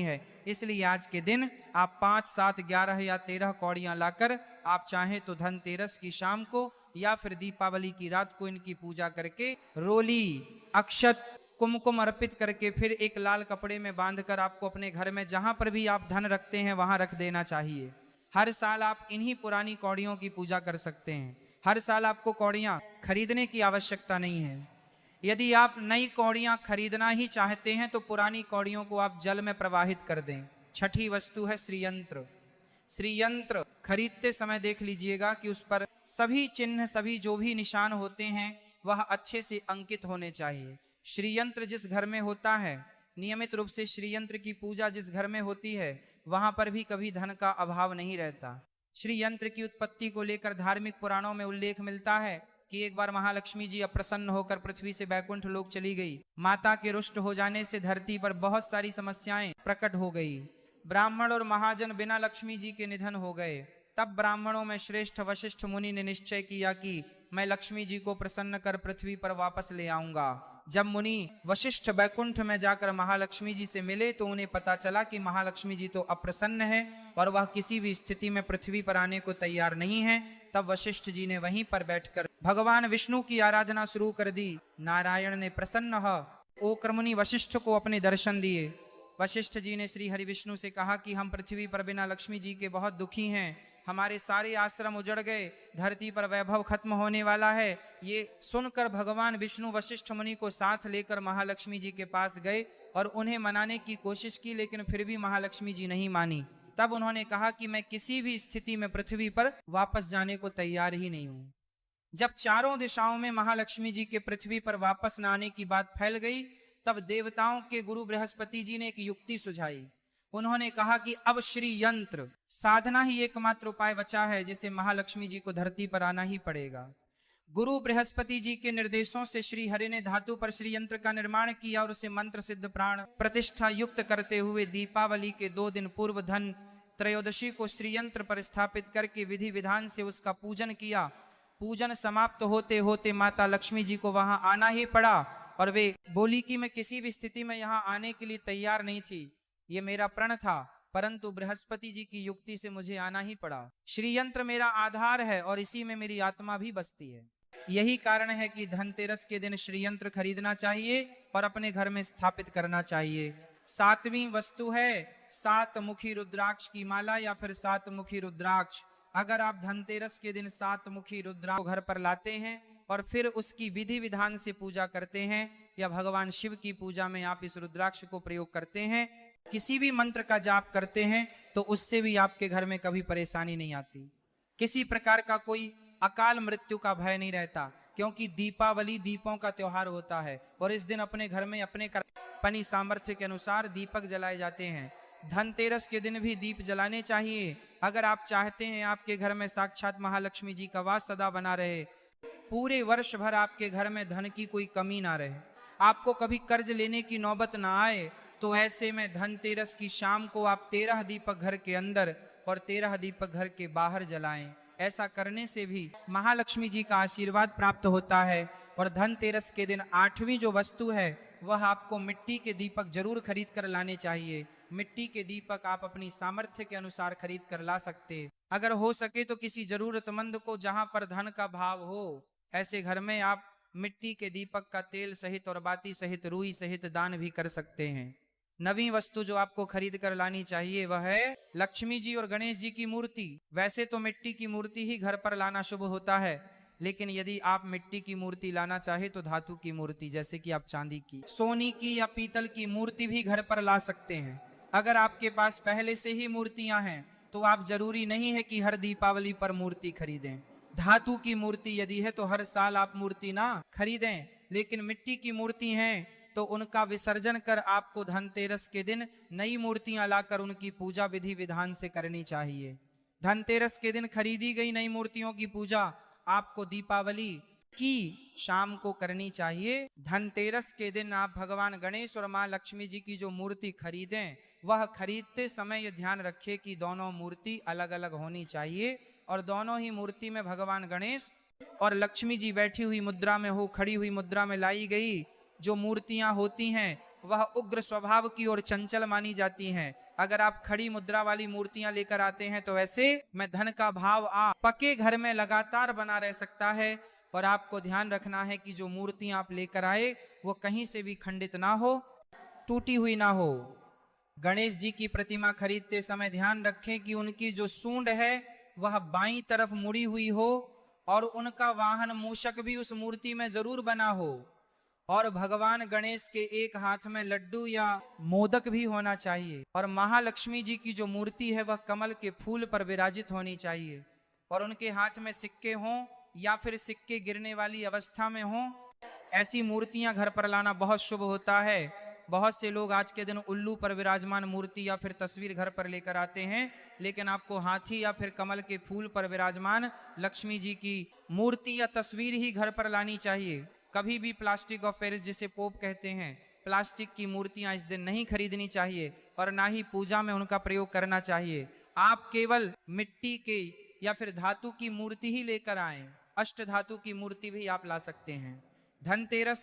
है। इसलिए आज के दिन आप 5, 7, 11 या 13 कौड़ियां लाकर आप चाहें तो धनतेरस की शाम को या फिर दीपावली की रात को इनकी पूजा करके रोली, अक्षत, कुमकुम अर्पित करके फिर एक लाल कपड़े में बांधकर आपको अपने घर में जहां पर भी आप धन रखते हैं वहां रख देना चाहिए। हर साल आप इन्हीं पुरानी कौड़ियों की पूजा कर सकते हैं। हर साल आपको कौड़ियां खरीदने की आवश्यकता नहीं है। यदि आप नई कौड़ियां खरीदना ही चाहते हैं तो पुरानी कौड़ियों को आप जल में प्रवाहित कर दें। छठी वस्तु है श्रीयंत्र। श्रीयंत्र खरीदते समय देख लीजिएगा कि उस पर सभी चिन्ह, सभी जो भी निशान होते हैं वह अच्छे से अंकित होने चाहिए। श्रीयंत्र जिस घर में होता है, नियमित रूप से श्रीयंत्र की पूजा जिस घर में होती है, वहां पर भी कभी धन का अभाव नहीं रहता। श्रीयंत्र की उत्पत्ति को लेकर धार्मिक पुराणों में उल्लेख मिलता है कि एक बार महालक्ष्मी जी अप्रसन्न होकर पृथ्वी से बैकुंठ लोक चली गई। माता के रुष्ट हो जाने से धरती पर बहुत सारी समस्याएं प्रकट हो गई। ब्राह्मण और महाजन बिना लक्ष्मी जी के निधन हो गए। तब ब्राह्मणों में श्रेष्ठ वशिष्ठ मुनि ने निश्चय किया कि मैं लक्ष्मी जी को प्रसन्न कर पृथ्वी पर वापस ले आऊंगा। जब मुनि वशिष्ठ बैकुंठ में जाकर महालक्ष्मी जी से मिले तो उन्हें पता चला कि महालक्ष्मी जी तो अप्रसन्न है और वह किसी भी स्थिति में पृथ्वी पर आने को तैयार नहीं है। तब वशिष्ठ जी ने वहीं पर बैठकर भगवान विष्णु की आराधना शुरू कर दी। नारायण ने प्रसन्न होकर मुनि वशिष्ठ को अपने दर्शन दिए। वशिष्ठ जी ने श्री हरि विष्णु से कहा कि हम पृथ्वी पर बिना लक्ष्मी जी के बहुत दुखी हैं। हमारे सारे आश्रम उजड़ गए, धरती पर वैभव खत्म होने वाला है। ये सुनकर भगवान विष्णु वशिष्ठ मुनि को साथ लेकर महालक्ष्मी जी के पास गए और उन्हें मनाने की कोशिश की, लेकिन फिर भी महालक्ष्मी जी नहीं मानी। तब उन्होंने कहा कि मैं किसी भी स्थिति में पृथ्वी पर वापस जाने को तैयार ही नहीं हूं। जब चारों दिशाओं में महालक्ष्मी जी के पृथ्वी पर वापस न आने की बात फैल गई, तब देवताओं के गुरु बृहस्पति जी ने एक युक्ति सुझाई। उन्होंने कहा कि अब श्री यंत्र साधना ही एकमात्र उपाय बचा है, जिसे महालक्ष्मी जी को धरती पर आना ही पड़ेगा। गुरु बृहस्पति जी के निर्देशों से श्री हरि ने धातु पर श्री यंत्र का निर्माण किया और उसे मंत्र सिद्ध प्राण प्रतिष्ठा युक्त करते हुए दीपावली के 2 दिन पूर्व धन त्रयोदशी को श्री यंत्र पर स्थापित करके विधि विधान से उसका पूजन किया। पूजन समाप्त होते होते माता लक्ष्मी जी को वहां आना ही पड़ा और वे बोली कि मैं किसी भी स्थिति में यहाँ आने के लिए तैयार नहीं थी, ये मेरा प्रण था, परंतु बृहस्पति जी की युक्ति से मुझे आना ही पड़ा। श्री यंत्र मेरा आधार है और इसी में मेरी आत्मा भी बसती है। यही कारण है कि धनतेरस के दिन श्री यंत्र खरीदना चाहिए और अपने घर में स्थापित करना चाहिए। 7वीं वस्तु है 7 मुखी रुद्राक्ष की माला या फिर 7 मुखी रुद्राक्ष। अगर आप धनतेरस के दिन 7 मुखी रुद्राक्ष घर पर लाते हैं और फिर उसकी विधि विधान से पूजा करते हैं या भगवान शिव की पूजा में आप इस रुद्राक्ष को प्रयोग करते हैं, किसी भी मंत्र का जाप करते हैं, तो उससे भी आपके घर में कभी परेशानी नहीं आती। किसी प्रकार का कोई अकाल मृत्यु का भय नहीं रहता, क्योंकि दीपावली दीपों का त्योहार होता है और इस दिन अपने घर में अपने अपनी सामर्थ्य के अनुसार दीपक जलाए जाते हैं। धनतेरस के दिन भी दीप जलाने चाहिए। अगर आप चाहते हैं आपके घर में साक्षात महालक्ष्मी जी का वास सदा बना रहे, पूरे वर्ष भर आपके घर में धन की कोई कमी ना रहे, आपको कभी कर्ज लेने की नौबत ना आए, तो ऐसे में धनतेरस की शाम को आप 13 दीपक घर के अंदर और 13 दीपक घर के बाहर जलाएं। ऐसा करने से भी महालक्ष्मी जी का आशीर्वाद प्राप्त होता है। और धनतेरस के दिन 8वीं जो वस्तु है वह आपको मिट्टी के दीपक जरूर खरीद कर लाने चाहिए। मिट्टी के दीपक आप अपनी सामर्थ्य के अनुसार खरीद कर ला सकते। अगर हो सके तो किसी जरूरतमंद को, जहां पर धन का भाव हो, ऐसे घर में आप मिट्टी के दीपक का तेल सहित और बाती सहित रुई सहित दान भी कर सकते हैं। 9वीं वस्तु जो आपको खरीद कर लानी चाहिए वह है लक्ष्मी जी और गणेश जी की मूर्ति। वैसे तो मिट्टी की मूर्ति ही घर पर लाना शुभ होता है, लेकिन यदि आप मिट्टी की मूर्ति लाना चाहे तो धातु की मूर्ति, जैसे कि आप चांदी की, सोने की या पीतल की मूर्ति भी घर पर ला सकते हैं। अगर आपके पास पहले से ही मूर्तियां हैं तो आप जरूरी नहीं है कि हर दीपावली पर मूर्ति खरीदें। धातु की मूर्ति यदि है तो हर साल आप मूर्ति ना खरीदें, लेकिन मिट्टी की मूर्ति हैं तो उनका विसर्जन कर आपको धनतेरस के दिन नई मूर्तियां लाकर उनकी पूजा विधि विधान से करनी चाहिए। धनतेरस के दिन खरीदी गई नई मूर्तियों की पूजा आपको दीपावली की शाम को करनी चाहिए। धनतेरस के दिन आप भगवान गणेश और मां लक्ष्मी जी की जो मूर्ति खरीदें, वह खरीदते समय यह ध्यान रखें कि दोनों मूर्ति अलग अलग होनी चाहिए और दोनों ही मूर्ति में भगवान गणेश और लक्ष्मी जी बैठी हुई मुद्रा में हो, खड़ी हुई मुद्रा में लाई गई जो मूर्तियां होती हैं वह उग्र स्वभाव की और चंचल मानी जाती हैं। अगर आप खड़ी मुद्रा वाली मूर्तियां लेकर आते हैं तो ऐसे में धन का भाव आप पके घर में लगातार बना रह सकता है। और आपको ध्यान रखना है कि जो मूर्तियां आप लेकर आए वो कहीं से भी खंडित ना हो, टूटी हुई ना हो। गणेश जी की प्रतिमा खरीदते समय ध्यान रखें कि उनकी जो सूंड है वह बाईं तरफ मुड़ी हुई हो और उनका वाहन मूषक भी उस मूर्ति में जरूर बना हो। और भगवान गणेश के एक हाथ में लड्डू या मोदक भी होना चाहिए। और महालक्ष्मी जी की जो मूर्ति है वह कमल के फूल पर विराजित होनी चाहिए। और उनके हाथ में सिक्के हों या फिर सिक्के गिरने वाली अवस्था में हों। ऐसी मूर्तियां घर पर लाना बहुत शुभ होता है। बहुत से लोग आज के दिन उल्लू पर विराजमान मूर्ति या फिर तस्वीर घर पर लेकर आते हैं, लेकिन आपको हाथी या फिर कमल के फूल पर विराजमान लक्ष्मी जी की मूर्ति या तस्वीर ही घर पर लानी चाहिए। कभी भी प्लास्टिक ऑफ पेरिस, जिसे पोप कहते हैं, प्लास्टिक की मूर्तियां इस दिन नहीं खरीदनी चाहिए और ना ही पूजा में उनका प्रयोग करना चाहिए। आप केवल मिट्टी के या फिर धातु की मूर्ति ही लेकर आएं। अष्ट धातु की मूर्ति भी आप ला सकते हैं। धनतेरस